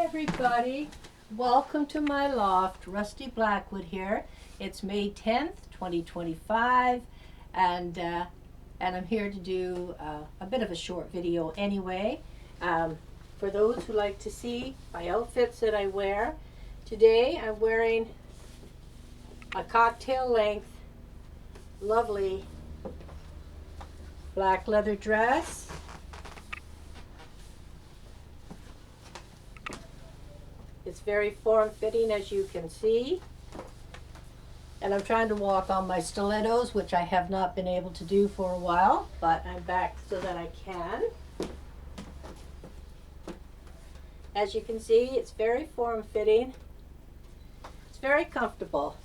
everybody, welcome to my loft. Rusty Blackwood here. It's May 10th, 2025, and I'm here to do a bit of a short video anyway. For those who like to see my outfits that I wear, today I'm wearing a cocktail length, lovely black leather dress. It's very form-fitting, as you can see. And I'm trying to walk on my stilettos, which I have not been able to do for a while, but I'm back so that I can. As you can see, it's very form-fitting. It's very comfortable.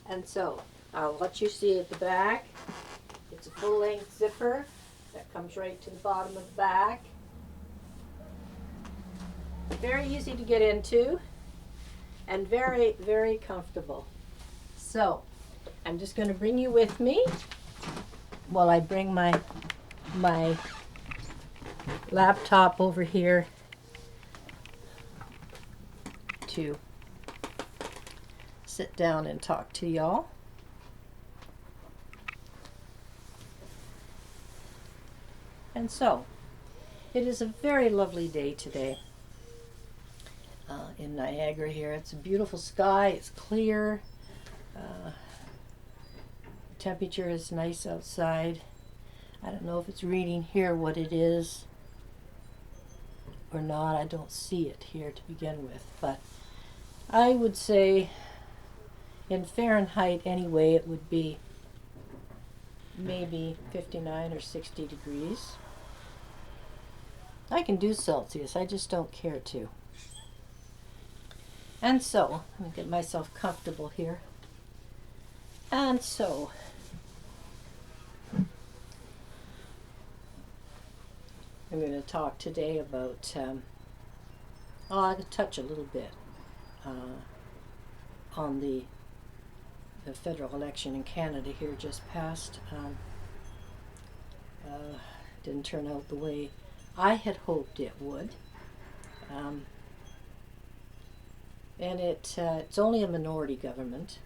And so, I'll let you see at the back. It's a full-length zipper that comes right to the bottom of the back. Very easy to get into and very, very comfortable. So, I'm just going to bring you with me while I bring my laptop over here to sit down and talk to y'all. And so, it is a very lovely day today in Niagara here. It's a beautiful sky, it's clear, temperature is nice outside. I don't know if it's reading here what it is or not. I don't see it here to begin with, but I would say in Fahrenheit anyway it would be maybe 59 or 60 degrees. I can do Celsius, I just don't care to. And so, I'm going to get myself comfortable here. And so, I'm going to talk today about, I'll touch a little bit on the federal election in Canada here just passed. Didn't turn out the way I had hoped it would. And it's only a minority government.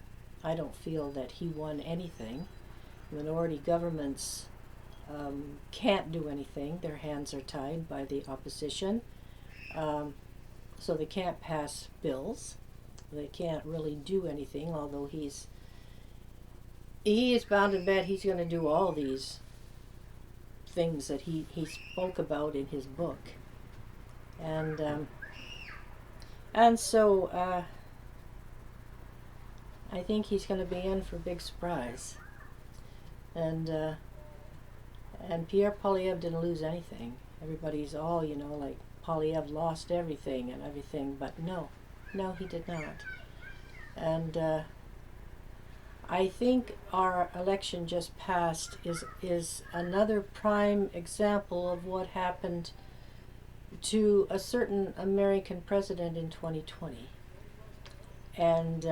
I don't feel that he won anything. Minority governments can't do anything. Their hands are tied by the opposition. So they can't pass bills. They can't really do anything, although he is bound to bet he's going to do all these things that he spoke about in his book. And so I think he's going to be in for a big surprise. And Pierre Poilievre didn't lose anything. Everybody's all, like Poilievre lost everything and everything, but no, he did not. And I think our election just passed is another prime example of what happened to a certain American president in 2020. And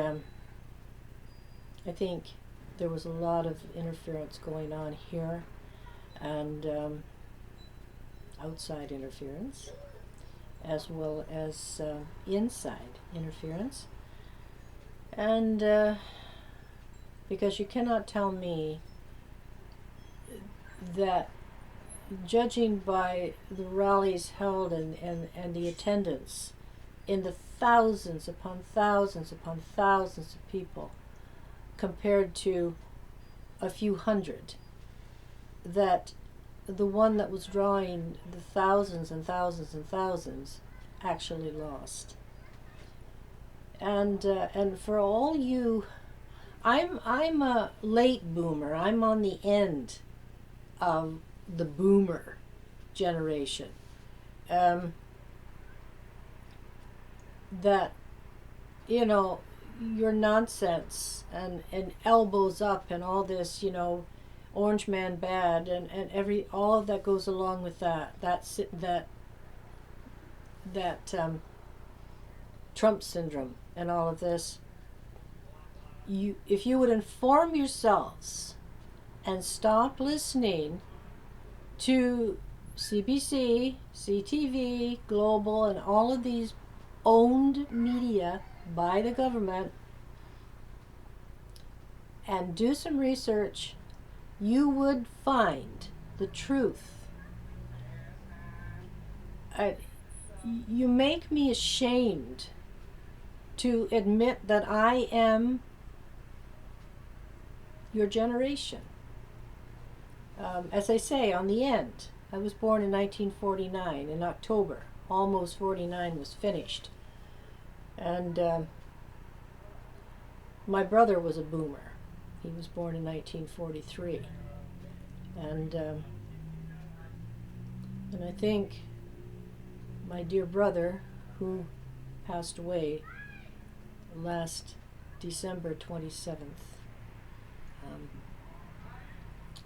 I think there was a lot of interference going on here and outside interference as well as inside interference. And because you cannot tell me that, judging by the rallies held and the attendance in the thousands upon thousands upon thousands of people compared to a few hundred, that the one that was drawing the thousands and thousands and thousands actually lost. And for all you, I'm a late boomer. I'm on the end of the boomer generation. That, your nonsense and elbows up and all this, Orange Man bad and all of that goes along with that Trump syndrome and all of this. If you would inform yourselves and stop listening to CBC, CTV, Global, and all of these owned media by the government, and do some research, you would find the truth. You make me ashamed to admit that I am your generation. As I say, on the end, I was born in 1949 in October. Almost 49 was finished. And my brother was a boomer. He was born in 1943. And I think my dear brother, who passed away last December 27th,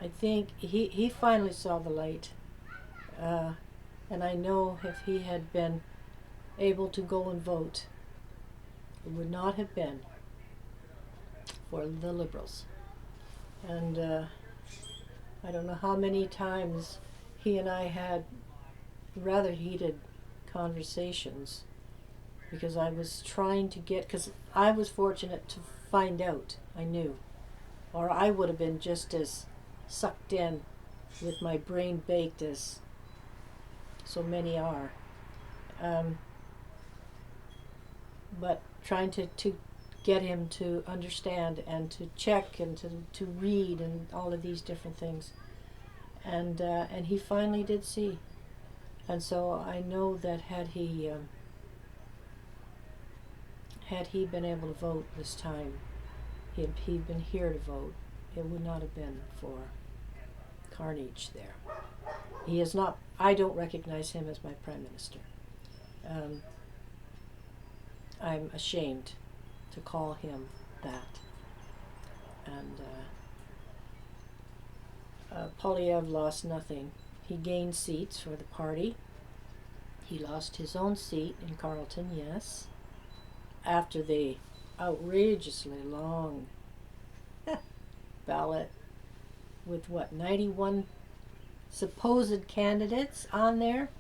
I think he finally saw the light. And I know if he had been able to go and vote, it would not have been for the Liberals. And I don't know how many times he and I had rather heated conversations, because I was trying to get, because I was fortunate to find out, I knew, or I would have been just as sucked in with my brain baked as so many are. But trying to get him to understand and to check and to read and all of these different things. And he finally did see. And so I know that had he been able to vote this time, he'd been here to vote, it would not have been for carnage there. He is not, I don't recognize him as my Prime Minister. I'm ashamed to call him that. And Polyev lost nothing. He gained seats for the party. He lost his own seat in Carleton, yes, after the outrageously long ballot with 91 supposed candidates on there.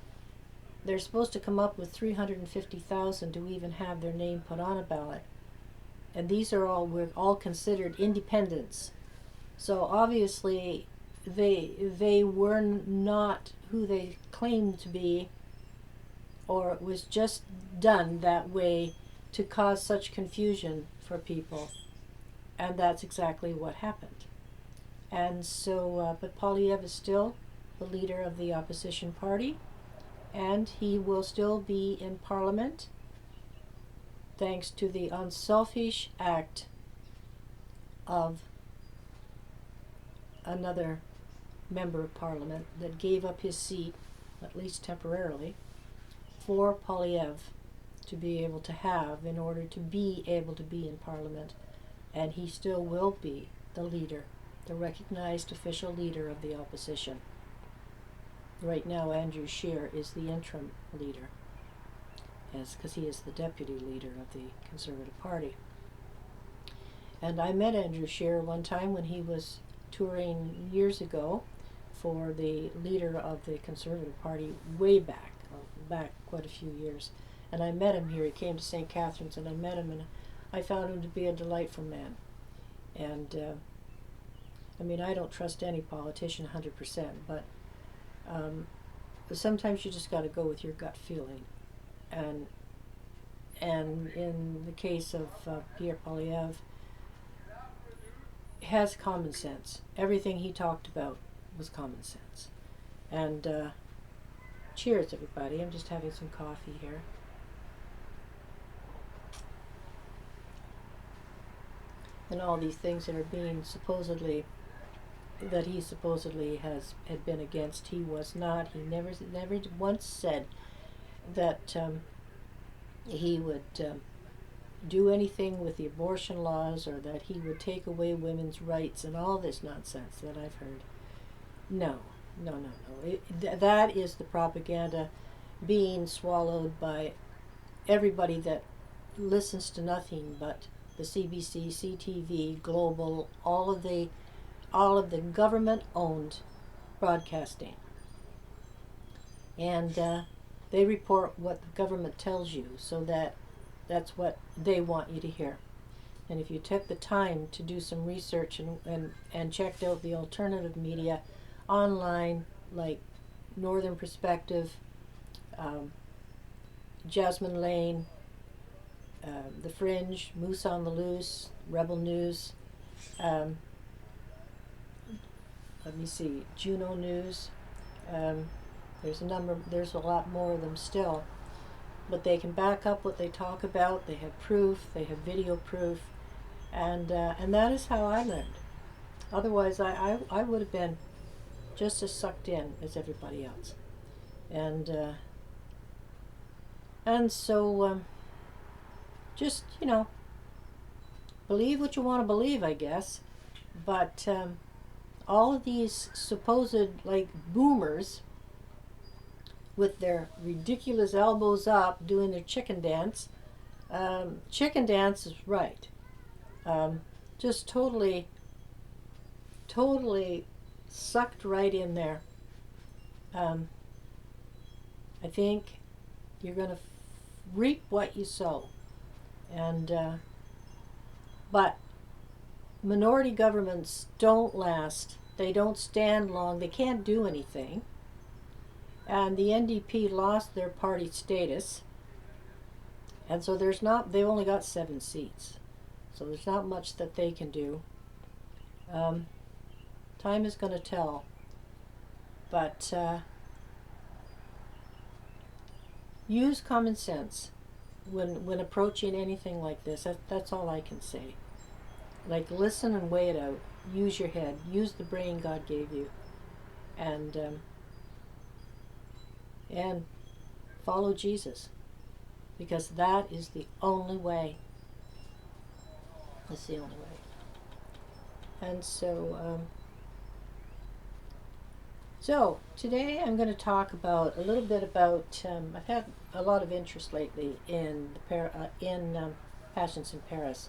They're supposed to come up with 350,000 to even have their name put on a ballot. And these are we're all considered independents. So obviously they were not who they claimed to be, or it was just done that way to cause such confusion for people. And that's exactly what happened. And so, but Polyev is still the leader of the opposition party, and he will still be in Parliament thanks to the unselfish act of another member of Parliament that gave up his seat, at least temporarily, for Polyev to be able to have in order to be able to be in Parliament. And he still will be the leader, the recognized official leader of the opposition. Right now, Andrew Scheer is the interim leader, because he is the deputy leader of the Conservative Party. And I met Andrew Scheer one time when he was touring years ago for the leader of the Conservative Party way back quite a few years. And I met him here. He came to St. Catharines, and I met him, and I found him to be a delightful man. And I mean, I don't trust any politician 100%, but sometimes you just got to go with your gut feeling. And in the case of Pierre Polyev, has common sense. Everything he talked about was common sense. And cheers, everybody. I'm just having some coffee here. And all these things that are being that he supposedly had been against, he was not. He never once said that he would do anything with the abortion laws, or that he would take away women's rights and all this nonsense that I've heard. No. That is the propaganda being swallowed by everybody that listens to nothing but the CBC, CTV, Global, all of the all of the government-owned broadcasting. And they report what the government tells you, so that's what they want you to hear. And if you took the time to do some research and checked out the alternative media online, like Northern Perspective, Jasmine Lane, The Fringe, Moose on the Loose, Rebel News, let me see, Juno News, there's a lot more of them still, but they can back up what they talk about. They have proof, they have video proof, and that is how I learned. Otherwise, I would have been just as sucked in as everybody else. And so just, believe what you want to believe, I guess. But all of these supposed, like, boomers with their ridiculous elbows up doing their chicken dance. Chicken dance is right. Just totally sucked right in there. I think you're going to reap what you sow. And but minority governments don't last. They don't stand long. They can't do anything. And the NDP lost their party status. And so they've only got 7 seats. So there's not much that they can do. Time is going to tell. But use common sense when approaching anything like this. That's all I can say. Like, listen and weigh it out. Use your head. Use the brain God gave you. And follow Jesus. Because that is the only way. That's the only way. And so today I'm going to talk a little bit about. I've had a lot of interest lately in Passions in Paris,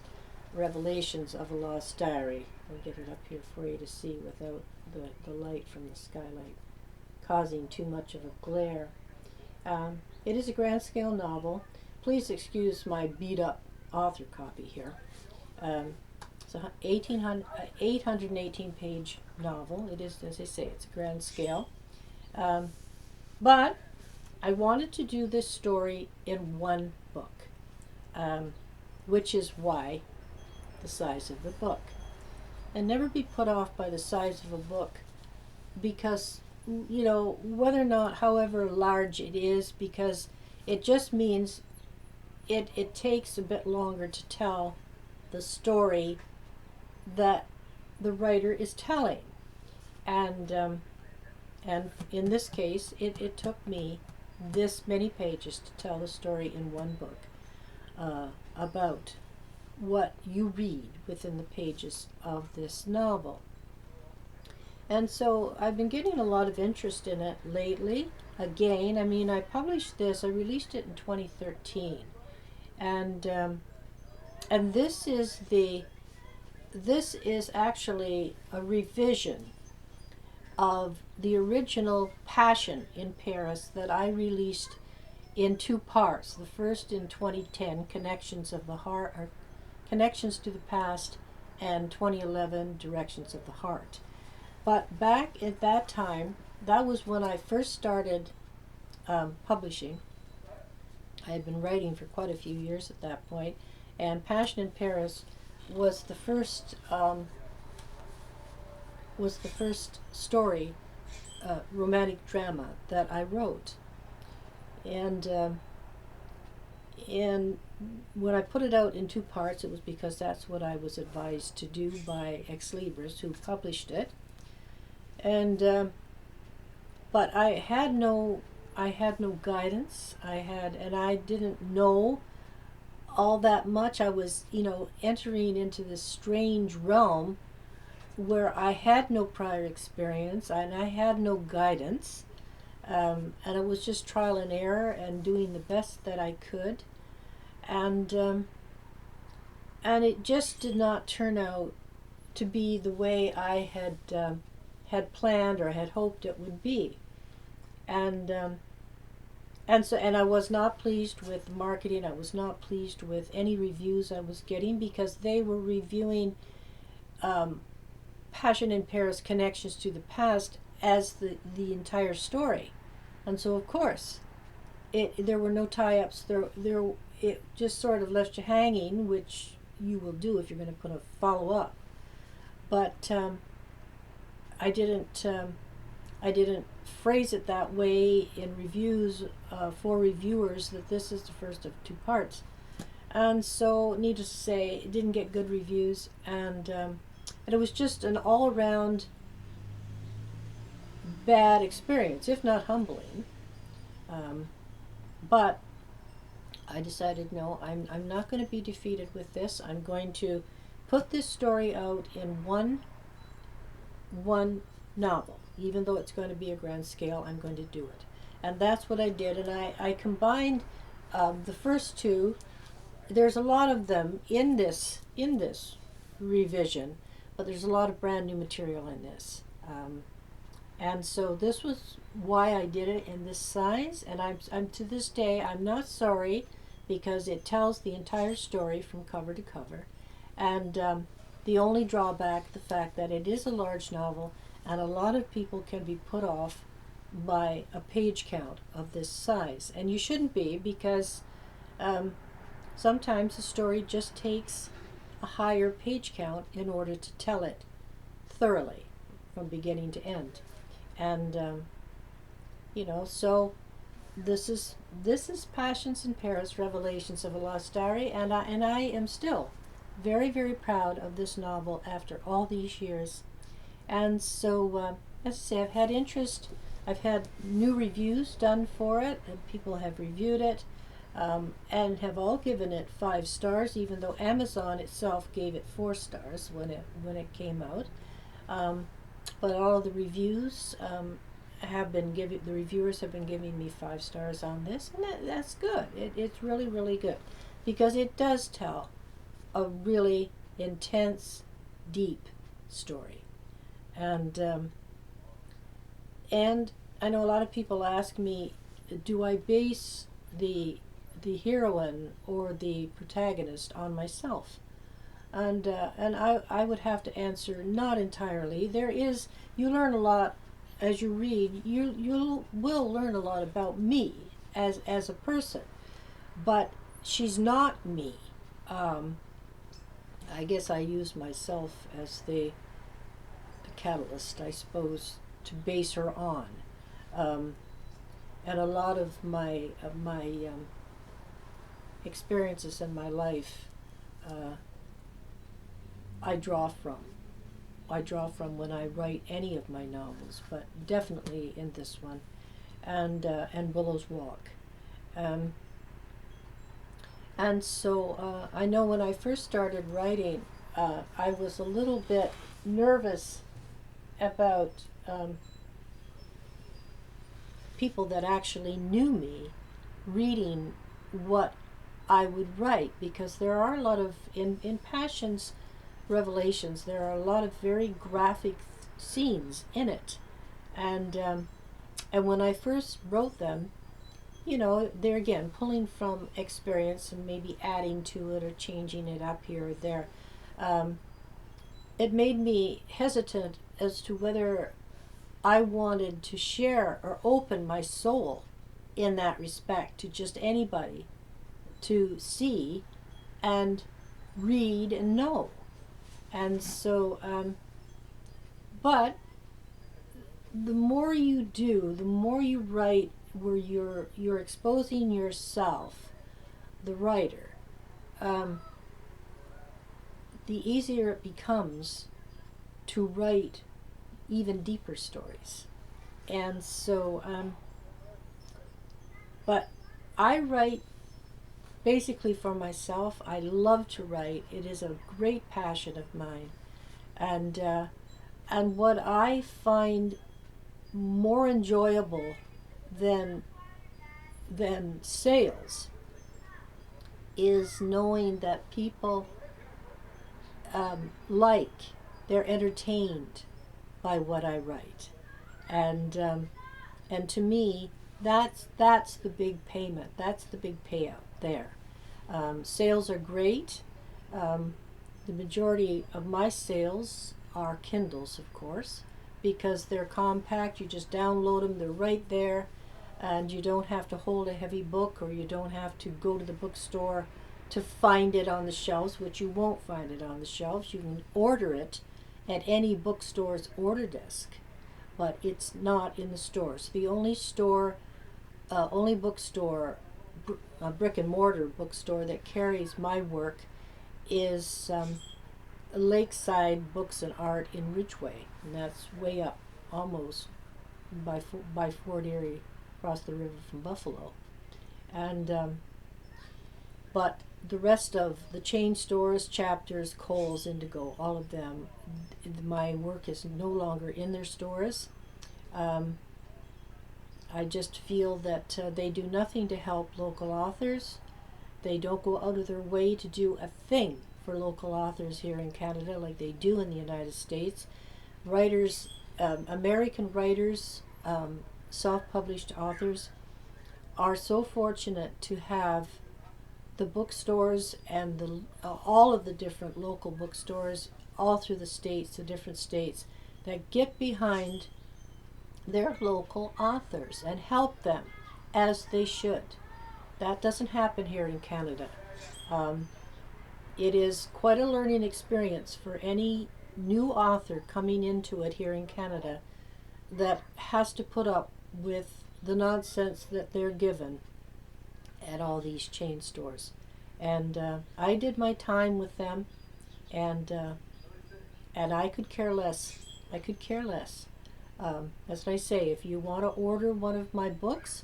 Revelations of a Lost Diary. I'll get it up here for you to see without the light from the skylight causing too much of a glare. It is a grand scale novel. Please excuse my beat up author copy here. It's a 818 page novel. It is, as I say, it's a grand scale. But I wanted to do this story in one book, which is why the size of the book. And never be put off by the size of a book, because, whether or not, however large it is, because it just means it takes a bit longer to tell the story that the writer is telling. And in this case, it took me this many pages to tell the story in one book about what you read within the pages of this novel. And so I've been getting a lot of interest in it lately. Again, I released it in 2013. And this is actually a revision of the original Passion in Paris that I released in 2 parts. The first in 2010, Connections of the Heart, or Connections to the Past, and 2011, Directions of the Heart. But back at that time, that was when I first started publishing. I had been writing for quite a few years at that point, and Passion in Paris was the first story, romantic drama that I wrote. And when I put it out in 2 parts, it was because that's what I was advised to do by Ex Libris, who published it. And but I had no guidance. And I didn't know all that much. I was, entering into this strange realm where I had no prior experience and I had no guidance. And it was just trial and error and doing the best that I could. And it just did not turn out to be the way I had planned or had hoped it would be, and and I was not pleased with the marketing. I was not pleased with any reviews I was getting, because they were reviewing Passion in Paris connections to the past as the entire story, and so of course there were no tie-ups. It just sort of left you hanging, which you will do if you're going to put a follow-up. But I didn't phrase it that way in reviews for reviewers, that this is the first of two parts. And so, needless to say, it didn't get good reviews, and it was just an all-around bad experience, if not humbling. But I decided, no, I'm not going to be defeated with this. I'm going to put this story out in one novel. Even though it's going to be a grand scale, I'm going to do it. And that's what I did. And I combined the first two. There's a lot of them in this revision, but there's a lot of brand new material in this. And so this was why I did it in this size. And I'm to this day, I'm not sorry, because it tells the entire story from cover to cover. And the only drawback, the fact that it is a large novel, and a lot of people can be put off by a page count of this size. And you shouldn't be, because sometimes a story just takes a higher page count in order to tell it thoroughly from beginning to end. And so this is Passions in Paris, Revelations of a Lost Diary, and I am still very, very proud of this novel after all these years. And so, as I say, I've had interest. I've had new reviews done for it, and people have reviewed it, and have all given it 5 stars, even though Amazon itself gave it 4 stars when it came out. But all of the reviews the reviewers have been giving me 5 stars on this, and that's good. It's really, really good, because it does tell a really intense, deep story. And I know a lot of people ask me, do I base the heroine or the protagonist on myself? And I would have to answer, not entirely. You learn a lot as you read. You will learn a lot about me as a person, but she's not me. I guess I use myself as the catalyst, I suppose, to base her on, and a lot of my experiences in my life I draw from when I write any of my novels, but definitely in this one, and Willow's Walk. And so I know when I first started writing, I was a little bit nervous about people that actually knew me reading what I would write, because there are a lot of, in Passions Revelations, there are a lot of very graphic scenes in it. And when I first wrote them, they're again pulling from experience and maybe adding to it or changing it up here or there. It made me hesitant as to whether I wanted to share or open my soul in that respect to just anybody to see and read and know. And so, but the more you do, the more you write where you're exposing yourself, the writer, the easier it becomes to write even deeper stories. And so, but I write basically for myself. I love to write. It is a great passion of mine. And what I find more enjoyable than sales is knowing that people like they're entertained by what I write, and to me, that's the big payment. That's the big payout there. Sales are great. The majority of my sales are Kindles, of course, because they're compact. You just download them, they're right there, and you don't have to hold a heavy book, or you don't have to go to the bookstore to find it on the shelves, which you won't find it on the shelves. You can order it at any bookstore's order desk, but it's not in the stores. The only bookstore, a brick and mortar bookstore that carries my work is Lakeside Books and Art in Ridgeway, and that's way up, almost by Fort Erie, across the river from Buffalo. And but the rest of the chain stores, Chapters, Kohl's, Indigo, all of them, my work is no longer in their stores. I just feel that they do nothing to help local authors. They don't go out of their way to do a thing for local authors here in Canada like they do in the United States. Writers, American writers, self-published authors are so fortunate to have the bookstores and all of the different local bookstores all through the states, the different states, that get behind their local authors and help them as they should. That doesn't happen here in Canada. It is quite a learning experience for any new author coming into it here in Canada that has to put up with the nonsense that they're given at all these chain stores. And I did my time with them, and I could care less. I could care less. As I say, if you want to order one of my books,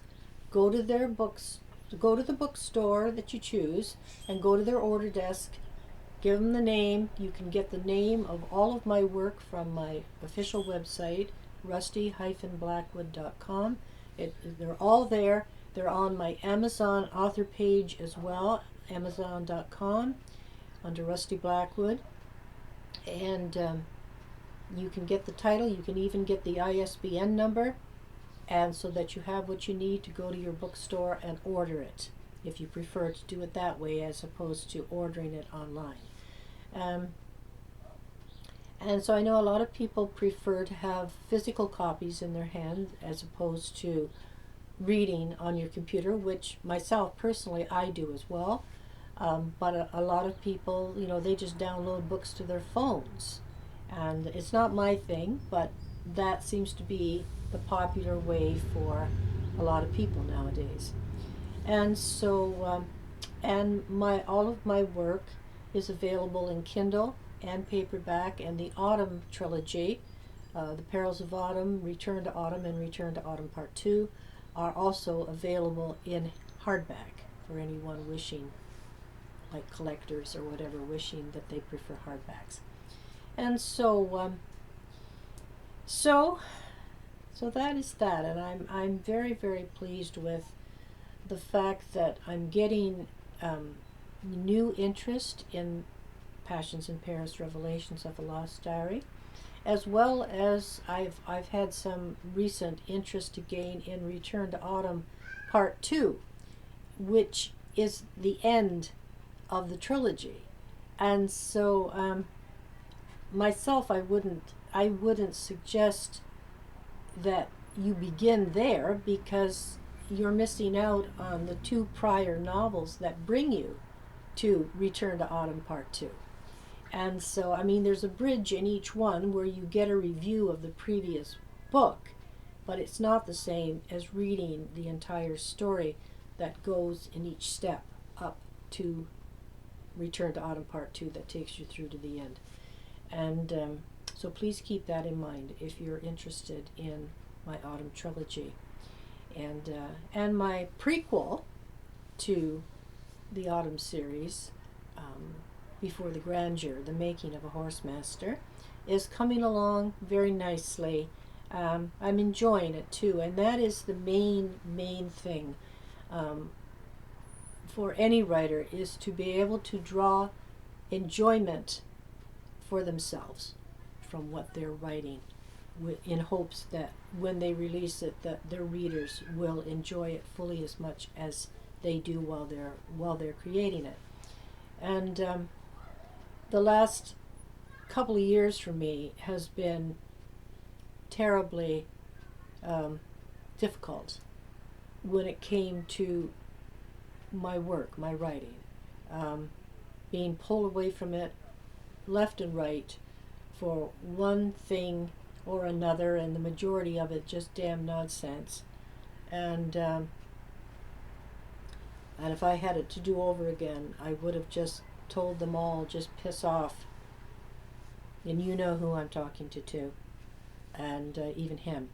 go to the bookstore that you choose and go to their order desk. Give them the name. You can get the name of all of my work from my official website, rusty-blackwood.com. They're all there. They're on my Amazon author page as well, amazon.com, under Rusty Blackwood. And you can get the title. You can even get the ISBN number, and so that you have what you need to go to your bookstore and order it, if you prefer to do it that way as opposed to ordering it online. And so I know a lot of people prefer to have physical copies in their hand as opposed to reading on your computer, which myself personally I do as well. But a lot of people, they just download books to their phones. And it's not my thing, but that seems to be the popular way for a lot of people nowadays. And so, all of my work is available in Kindle and paperback, and the Autumn Trilogy, The Perils of Autumn, Return to Autumn, and Return to Autumn Part 2, are also available in hardback for anyone wishing, like collectors or whatever, wishing that they prefer hardbacks. And so that is that, and I'm very, very pleased with the fact that I'm getting new interest in Passions in Paris, Revelations of a Lost Diary, as well as I've had some recent interest to gain in Return to Autumn Part 2, which is the end of the trilogy. And so myself, I wouldn't suggest that you begin there, because you're missing out on the 2 prior novels that bring you to Return to Autumn Part 2. And so, there's a bridge in each one where you get a review of the previous book, but it's not the same as reading the entire story that goes in each step up to Return to Autumn Part 2 that takes you through to the end. And so please keep that in mind if you're interested in my Autumn Trilogy. And my prequel to the Autumn series, Before the Grandeur, The Making of a Horsemaster, is coming along very nicely. I'm enjoying it too, and that is the main thing for any writer, is to be able to draw enjoyment for themselves from what they're writing, in hopes that when they release it, that their readers will enjoy it fully as much as they do while they're creating it. And the last couple of years for me has been terribly difficult when it came to my work, my writing, being pulled away from it left and right for one thing or another, and the majority of it just damn nonsense. And if I had it to do over again, I would have just told them all, just piss off. And you know who I'm talking to too, and even him,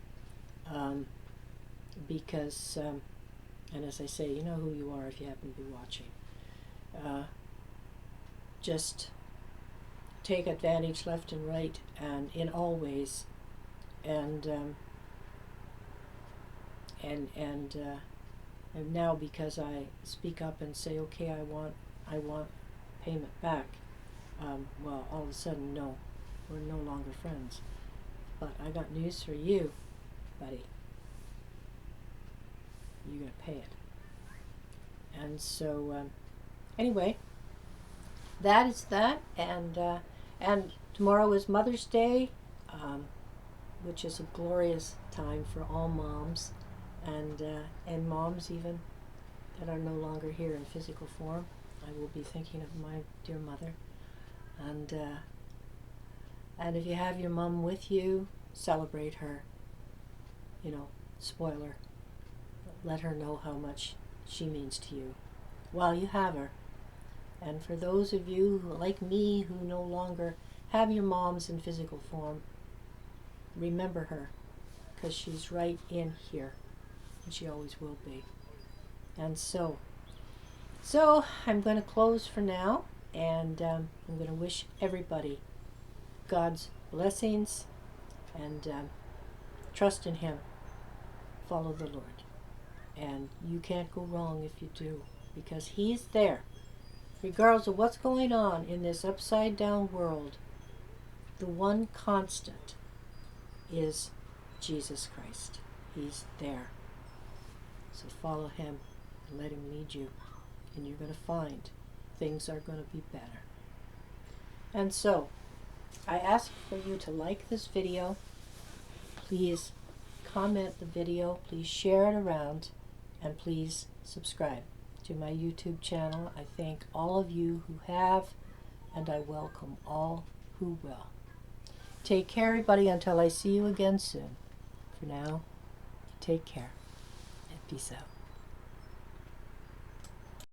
because and as I say, you know who you are if you happen to be watching. Just take advantage left and right and in all ways, and now because I speak up and say, okay, I want payment back, well, all of a sudden, no, we're no longer friends. But I got news for you, buddy. You're gonna pay it. And so anyway, that is that, and tomorrow is Mother's Day, which is a glorious time for all moms, and moms even that are no longer here in physical form. I will be thinking of my dear mother, and if you have your mom with you, celebrate her. You know, spoil her. Let her know how much she means to you while you have her. And for those of you who, like me, who no longer have your moms in physical form, remember her, because she's right in here, and she always will be. And so I'm going to close for now, and I'm going to wish everybody God's blessings, and trust in Him. Follow the Lord. And you can't go wrong if you do, because He's there. Regardless of what's going on in this upside down world, the one constant is Jesus Christ. He's there. So follow Him and let Him lead you, and you're going to find things are going to be better. And so I ask for you to like this video. Please comment the video. Please share it around. And please subscribe to my YouTube channel. I thank all of you who have, and I welcome all who will. Take care, everybody, until I see you again soon. For now, take care and peace out.